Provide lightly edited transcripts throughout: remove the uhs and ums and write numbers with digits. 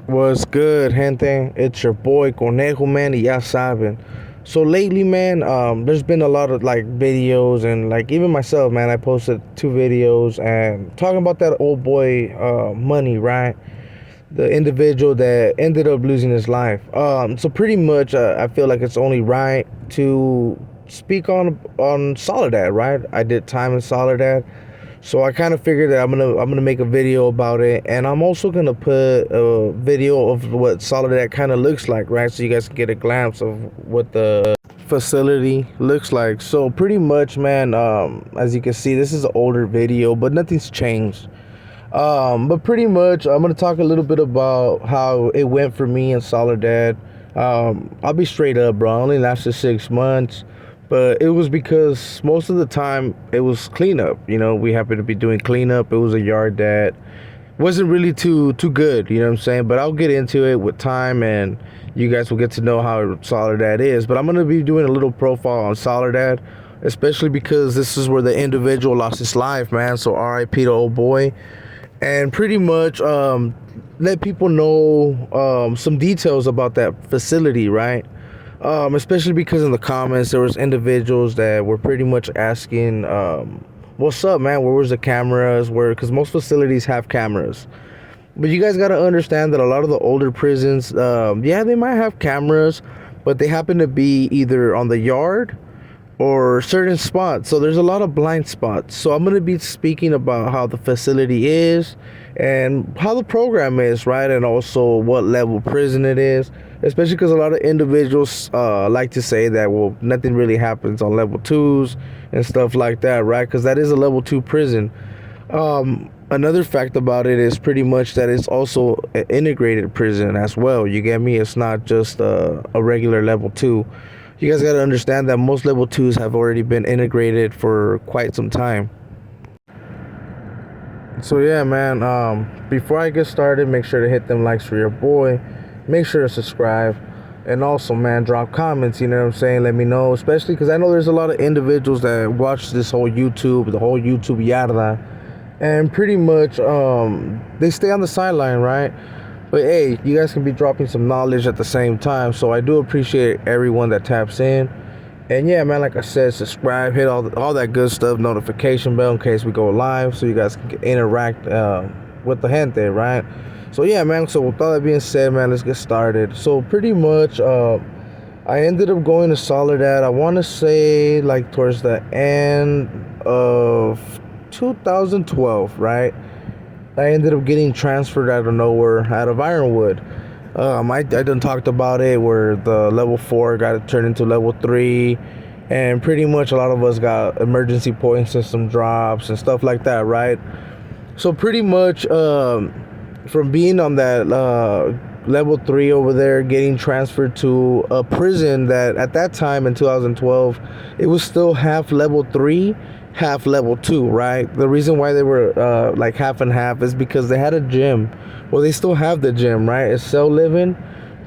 What's good, gente? It's your boy Conejo, man, y ya saben. So lately, man, there's been a lot of like videos and like even myself, man, I posted 2 videos and talking about that old boy, Money, right? The individual that ended up losing his life. So pretty much, I feel like it's only right to speak on Soledad, right? I did time in Soledad. So I kind of figured that I'm gonna make a video about it, and I'm also gonna put a video of what Soledad kind of looks like, right? So you guys can get a glimpse of what the facility looks like. So pretty much, man, as you can see, this is an older video, but nothing's changed. But pretty much, I'm gonna talk a little bit about how it went for me in Soledad. I'll be straight up, bro. I only lasted 6 months. But it was because most of the time it was cleanup. You know, we happened to be doing cleanup. It was a yard that wasn't really too good. You know what I'm saying? But I'll get into it with time, and you guys will get to know how Soledad is. But I'm gonna be doing a little profile on Soledad, especially because this is where the individual lost his life, man. So R.I.P. to old boy, and pretty much let people know some details about that facility, right? Especially because in the comments there was individuals that were pretty much asking, what's up, man, where was the cameras, because most facilities have cameras. But you guys got to understand that a lot of the older prisons, yeah, they might have cameras, but they happen to be either on the yard or certain spots. So there's a lot of blind spots. So I'm going to be speaking about how the facility is and how the program is, right? And also what level prison it is, especially because a lot of individuals like to say that, well, nothing really happens on level 2s and stuff like that, right? Because that is a level 2 prison. Another fact about it is pretty much that it's also an integrated prison as well. You get me? It's not just a regular level 2. You guys got to understand that most level 2s have already been integrated for quite some time. So yeah, man, before I get started, make sure to hit them likes for your boy. Make sure to subscribe. And also, man, drop comments, you know what I'm saying? Let me know, especially because I know there's a lot of individuals that watch this whole YouTube, the whole YouTube yarda. And pretty much, they stay on the sideline, right? But hey, you guys can be dropping some knowledge at the same time. So I do appreciate everyone that taps in. And yeah, man, like I said, subscribe, hit all that good stuff, notification bell in case we go live, so you guys can interact with the gente, right? So yeah, man, so with all that being said, man, let's get started. So pretty much, I ended up going to Soledad, I want to say like towards the end of 2012, right? I ended up getting transferred out of nowhere, out of Ironwood. I done talked about it where the level 4 got turned into level 3, and pretty much a lot of us got emergency point system drops and stuff like that, right? So pretty much from being on that level 3 over there, getting transferred to a prison that at that time in 2012, it was still half level 3, half level 2, right? The reason why they were like half and half is because they had a gym. Well, they still have the gym, right? It's cell living,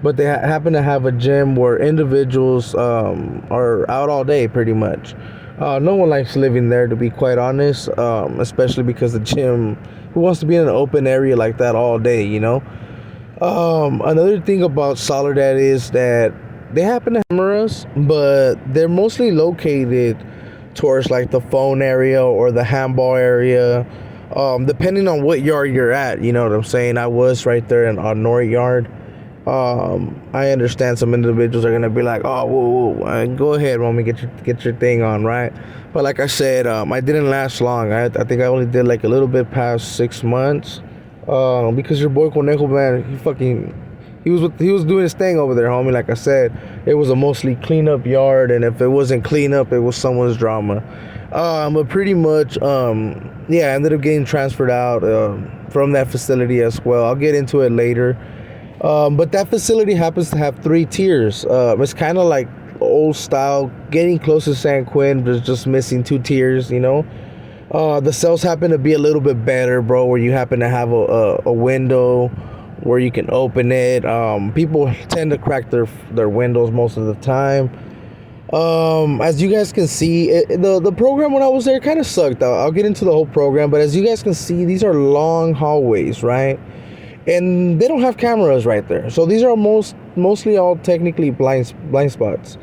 but they happen to have a gym where individuals are out all day pretty much. No one likes living there, to be quite honest, especially because the gym, who wants to be in an open area like that all day, you know? Another thing about Soledad is that they happen to have cameras, but they're mostly located towards like the phone area or the handball area, depending on what yard you're at, you know what I'm saying? I was right there in our North yard. I understand some individuals are gonna be like, oh, whoa, go ahead, homie, get your thing on, right? But like I said, I didn't last long. I think I only did like a little bit past 6 months, because your boy Conejo, man, he was doing his thing over there, homie. Like I said, it was a mostly cleanup yard, and if it wasn't cleanup, it was someone's drama. But pretty much, yeah, I ended up getting transferred out from that facility as well. I'll get into it later. But that facility happens to have 3 tiers. It's kind of like old style, getting close to San Quentin, but just missing 2 tiers, you know. The cells happen to be a little bit better, bro, where you happen to have a window where you can open it. People tend to crack their windows most of the time. As you guys can see, the program when I was there kind of sucked. I'll get into the whole program, but as you guys can see, these are long hallways, right? And they don't have cameras right there, so these are mostly all technically blind spots.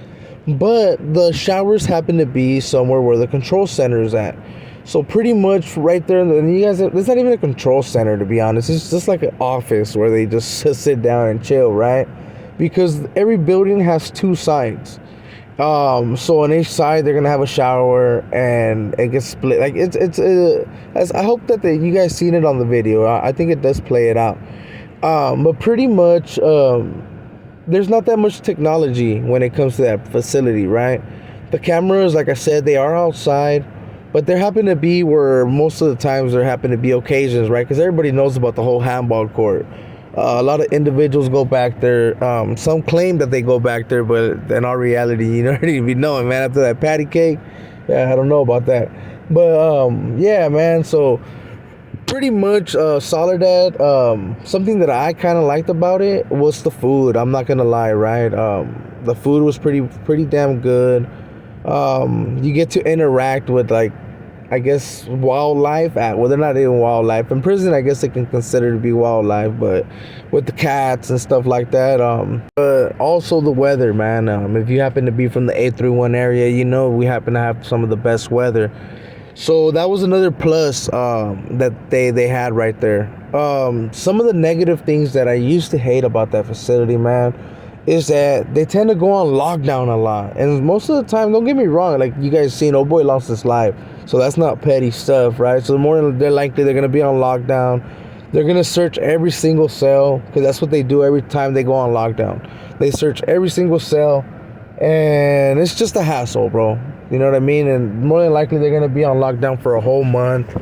But the showers happen to be somewhere where the control center is at. So pretty much right there, and you guys, it's not even a control center, to be honest. It's just like an office where they just sit down and chill, right? Because every building has two sides. So on each side they're gonna have a shower, and it gets split. Like as I hope that you guys seen it on the video. I think it does play it out. But pretty much, there's not that much technology when it comes to that facility, right? The cameras, like I said, they are outside, but there happen to be where most of the times there happen to be occasions, right? Because everybody knows about the whole handball court. A lot of individuals go back there. Some claim that they go back there, but in our reality, you don't even know it, man. After that patty cake, yeah, I don't know about that. But yeah, man. So pretty much, Soledad. Something that I kind of liked about it was the food. I'm not gonna lie, right? The food was pretty damn good. You get to interact with, like, I guess, wildlife. Well, they're not even wildlife in prison. I guess they can consider to be wildlife, but with the cats and stuff like that. But also the weather, man. If you happen to be from the 831 area, you know we happen to have some of the best weather. So that was another plus that they had right there. Some of the negative things that I used to hate about that facility, man, is that they tend to go on lockdown a lot. And most of the time, don't get me wrong, like you guys seen, oh boy lost his life. So that's not petty stuff, right? So the more they're likely they're going to be on lockdown. They're going to search every single cell, because that's what they do every time they go on lockdown. They search every single cell, and it's just a hassle, bro. You know what I mean? And more than likely they're going to be on lockdown for a whole month,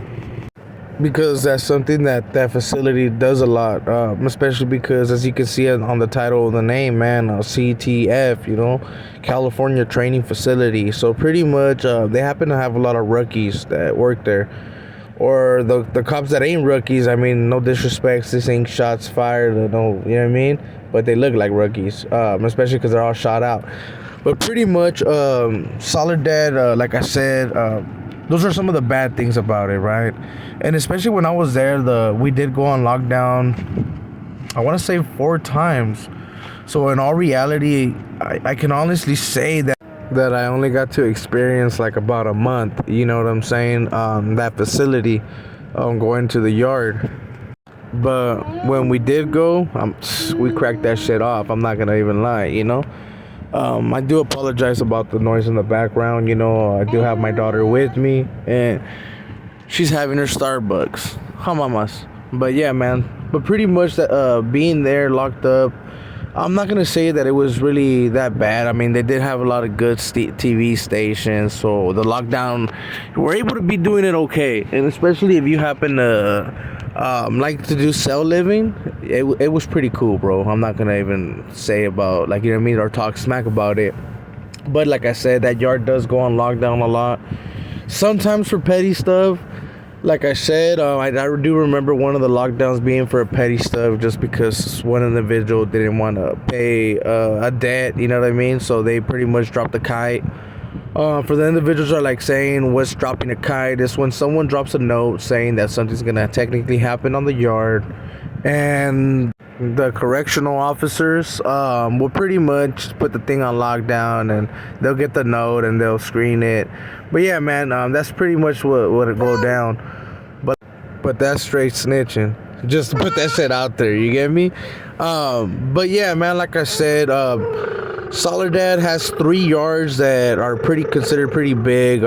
because that's something that facility does a lot, especially because, as you can see on the title of the name, man, CTF, you know, California Training Facility. So pretty much they happen to have a lot of rookies that work there, or the cops that ain't rookies. I mean, no disrespect, this ain't shots fired, no, you know what I mean, but they look like rookies, especially because they're all shot out. But pretty much, Soledad, like I said, those are some of the bad things about it, right? And especially when I was there, we did go on lockdown, I want to say 4 times. So in all reality, I can honestly say that I only got to experience like about a month, you know what I'm saying, that facility, going to the yard. But when we did go, we cracked that shit off. I'm not gonna even lie, you know. I do apologize about the noise in the background. You know, I do have my daughter with me, and she's having her Starbucks. Hamamas. But yeah, man. But pretty much that, being there locked up, I'm not gonna say that it was really that bad. I mean, they did have a lot of good TV stations, so the lockdown, we're able to be doing it okay. And especially if you happen to like to do cell living, it was pretty cool, bro. I'm not gonna even say about, like, you know what I mean, or talk smack about it. But like I said, that yard does go on lockdown a lot. Sometimes for petty stuff. Like I said, I do remember one of the lockdowns being for a petty stuff, just because one individual didn't want to pay a debt, you know what I mean? So they pretty much dropped the kite. For the individuals are like saying, what's dropping a kite? Is when someone drops a note saying that something's going to technically happen on the yard, and the correctional officers will pretty much put the thing on lockdown, and they'll get the note and they'll screen it. But yeah, man, that's pretty much what it go down. But that's straight snitching, just to put that shit out there, you get me? But yeah, man, like I said, Soledad has 3 yards that are considered pretty big. 2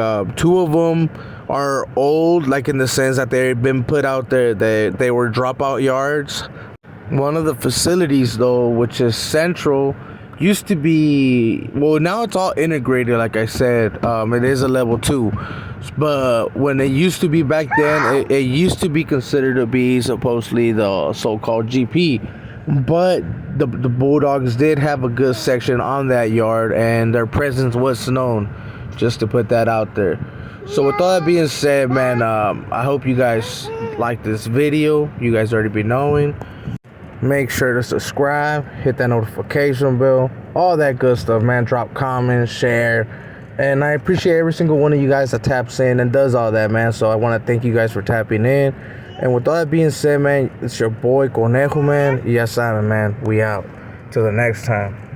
of them are old, like in the sense that they've been put out there, that they were dropout yards. One of the facilities, though, which is central, used to be, well, now it's all integrated, like I said. It is a level 2, but when it used to be back then, it used to be considered to be supposedly the so-called GP. But the Bulldogs did have a good section on that yard, and their presence was known, just to put that out there. So with all that being said, man, I hope you guys like this video. You guys already be knowing. Make sure to subscribe, hit that notification bell, all that good stuff, man. Drop comments, share, and I appreciate every single one of you guys that taps in and does all that, man. So I want to thank you guys for tapping in. And with all that being said, man, it's your boy Conejo, man. Ya saben, man. We out. Till the next time.